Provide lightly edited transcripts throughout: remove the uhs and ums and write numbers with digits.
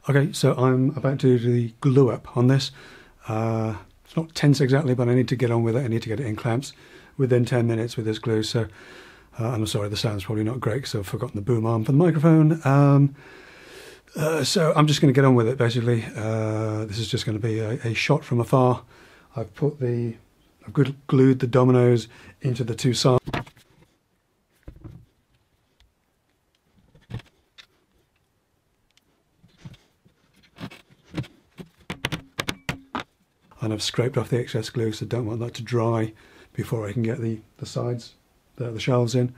Okay, so I'm about to do the glue up on this. It's not tense exactly, but I need to get on with it. I need to get it in clamps within 10 minutes with this glue. So I'm sorry, the sound's probably not great because I've forgotten the boom arm for the microphone. So I'm just going to get on with it, basically. This is just going to be a shot from afar. I've glued the dominoes into the two sides. And I've scraped off the excess glue, so don't want that to dry before I can get the sides, the shelves in.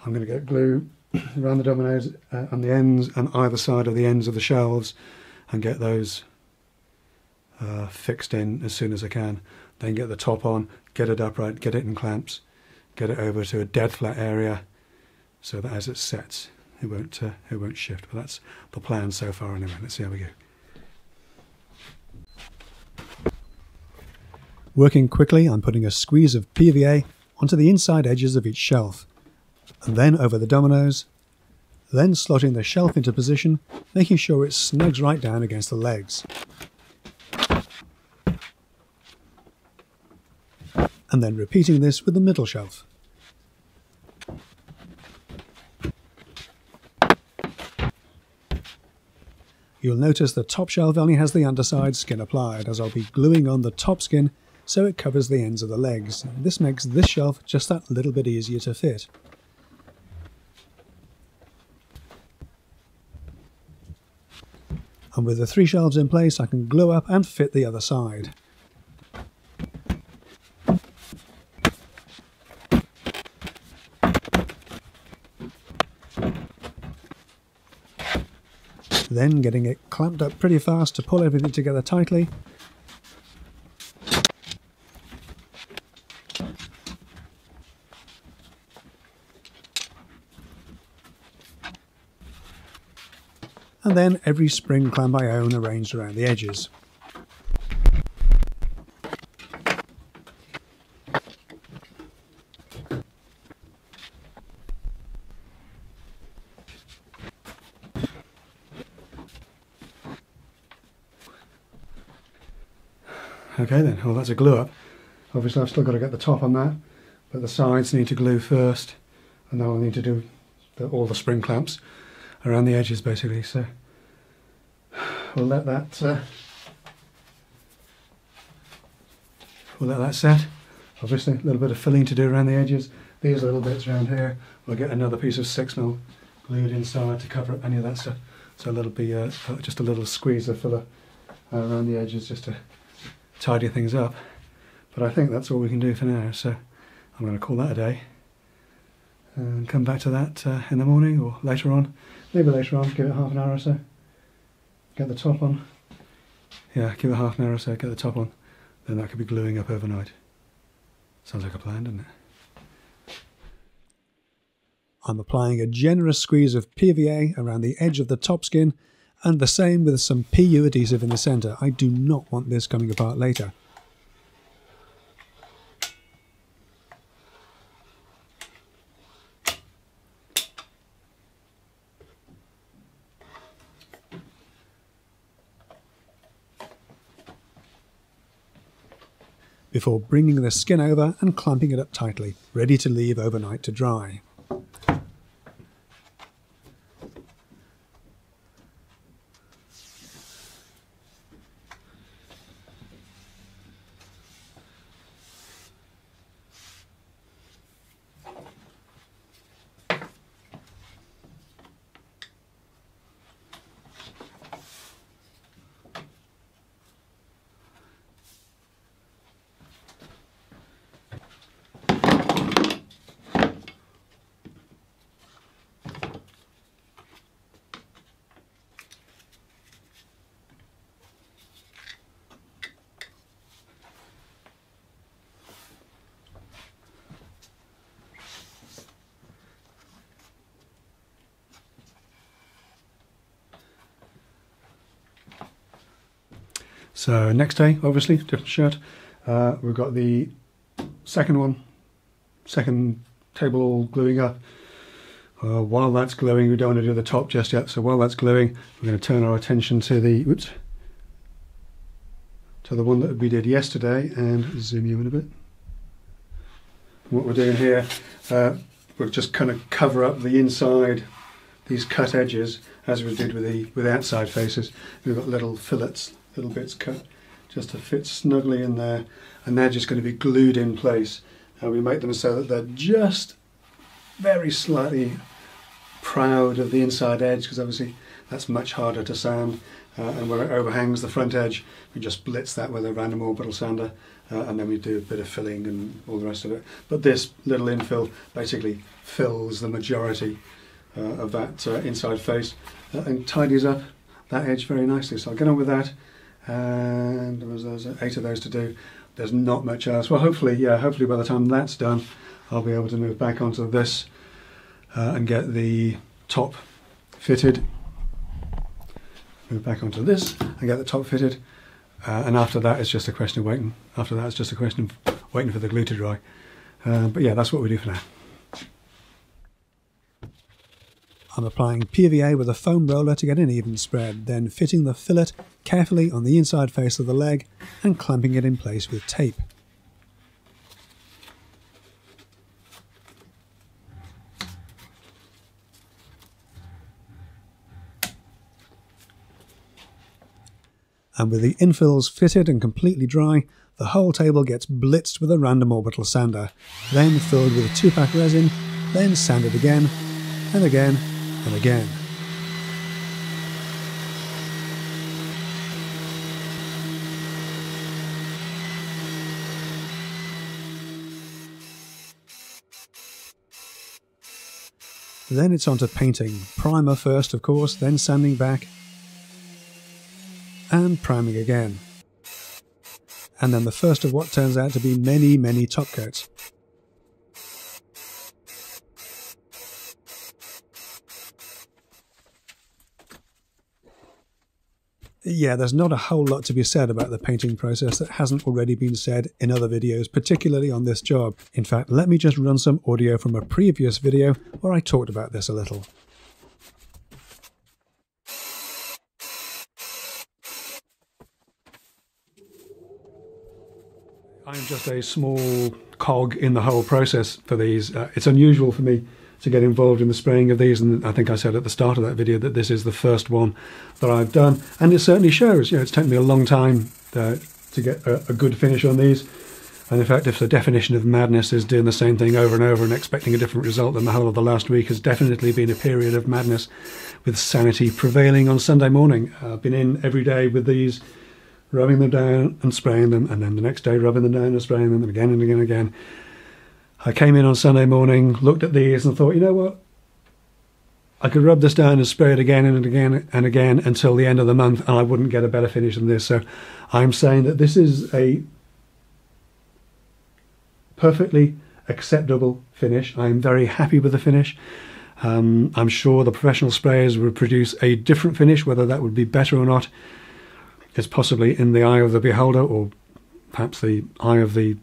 I'm going to get glue around the dominoes on the ends and either side of the ends of the shelves and get those fixed in as soon as I can. Then get the top on, get it upright, get it in clamps, get it over to a dead flat area so that as it sets it won't shift. But that's the plan so far anyway. Let's see how we go. Working quickly, I'm putting a squeeze of PVA onto the inside edges of each shelf, and then over the dominoes, then slotting the shelf into position, making sure it snugs right down against the legs. And then repeating this with the middle shelf. You'll notice the top shelf only has the underside skin applied, as I'll be gluing on the top skin so it covers the ends of the legs. This makes this shelf just that little bit easier to fit. And with the three shelves in place, I can glue up and fit the other side. Then getting it clamped up pretty fast to pull everything together tightly. And then every spring clamp I own arranged around the edges. Okay then, well that's a glue up. Obviously I've still got to get the top on that, but the sides need to glue first, and then I'll need to do all the spring clamps around the edges basically. So we'll let that set. Obviously a little bit of filling to do around the edges. These little bits around here, we'll get another piece of 6mm glued inside to cover up any of that stuff. So it'll be just a little squeeze of filler around the edges just to tidy things up. But I think that's all we can do for now, so I'm going to call that a day and come back to that in the morning or later on. Maybe later on, give it half an hour or so, get the top on. Yeah, give it half an hour or so, get the top on, then that could be gluing up overnight. Sounds like a plan, doesn't it? I'm applying a generous squeeze of PVA around the edge of the top skin, and the same with some PU adhesive in the centre. I do not want this coming apart later. Before bringing the skin over and clamping it up tightly, ready to leave overnight to dry. So next day, obviously, different shirt. We've got the second table all gluing up. While that's gluing, we don't want to do the top just yet, so while that's gluing, we're going to turn our attention to the one that we did yesterday, and zoom you in a bit. What we're doing here, we'll just kind of cover up the inside, these cut edges, as we did with the outside faces. We've got little fillets, little bits cut just to fit snugly in there, and they're just going to be glued in place. And we make them so that they're just very slightly proud of the inside edge, because obviously that's much harder to sand, and where it overhangs the front edge, we just blitz that with a random orbital sander, and then we do a bit of filling and all the rest of it. But this little infill basically fills the majority of that inside face and tidies up that edge very nicely. So I'll get on with that, and there's 8 of those to do. There's not much else. Well, hopefully by the time that's done, I'll be able to move back onto this and get the top fitted. Move back onto this and get the top fitted, and after that it's just a question of waiting. After that it's just a question of waiting for the glue to dry. But yeah, that's what we do for now. I'm applying PVA with a foam roller to get an even spread, then fitting the fillet carefully on the inside face of the leg and clamping it in place with tape. And with the infills fitted and completely dry, the whole table gets blitzed with a random orbital sander, then filled with a 2-pack resin, then sanded again, and again, and again. Then it's on to painting. Primer first, of course, then sanding back, and priming again. And then the first of what turns out to be many, many top coats. Yeah, there's not a whole lot to be said about the painting process that hasn't already been said in other videos, particularly on this job. In fact, let me just run some audio from a previous video where I talked about this a little. I'm just a small cog in the whole process for these. It's unusual for me to get involved in the spraying of these, and I think I said at the start of that video that this is the first one that I've done, and it certainly shows. You know, it's taken me a long time to get a good finish on these, and in fact, if the definition of madness is doing the same thing over and over and expecting a different result, then the whole of the last week has definitely been a period of madness, with sanity prevailing on Sunday morning. I've been in every day with these, rubbing them down and spraying them, and then the next day rubbing them down and spraying them, and again and again and again. I came in on Sunday morning, looked at these and thought, you know what, I could rub this down and spray it again and again and again until the end of the month, and I wouldn't get a better finish than this. So I'm saying that this is a perfectly acceptable finish. I'm very happy with the finish. I'm sure the professional sprayers would produce a different finish. Whether that would be better or not is possibly in the eye of the beholder, or perhaps the eye of the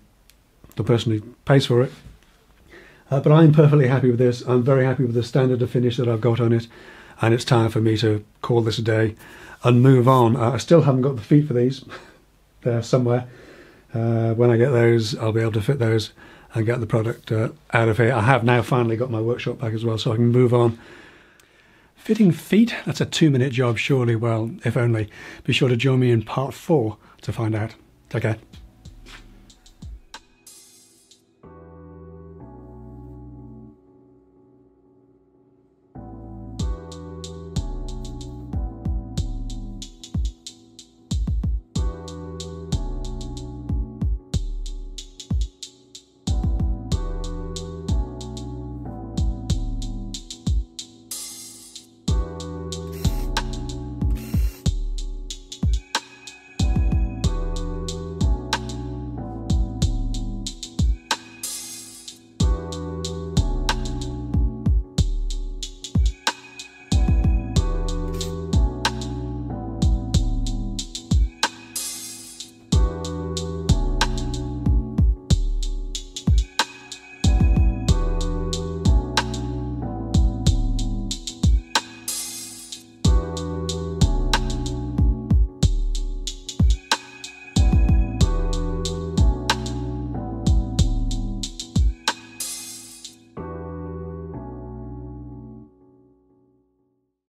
person who pays for it. But I'm perfectly happy with this. I'm very happy with the standard of finish that I've got on it, and it's time for me to call this a day and move on. I still haven't got the feet for these. They're somewhere. When I get those, I'll be able to fit those and get the product out of here. I have now finally got my workshop back as well, so I can move on. Fitting feet, that's a 2-minute job surely. Well, if only. Be sure to join me in part 4 to find out. Take care.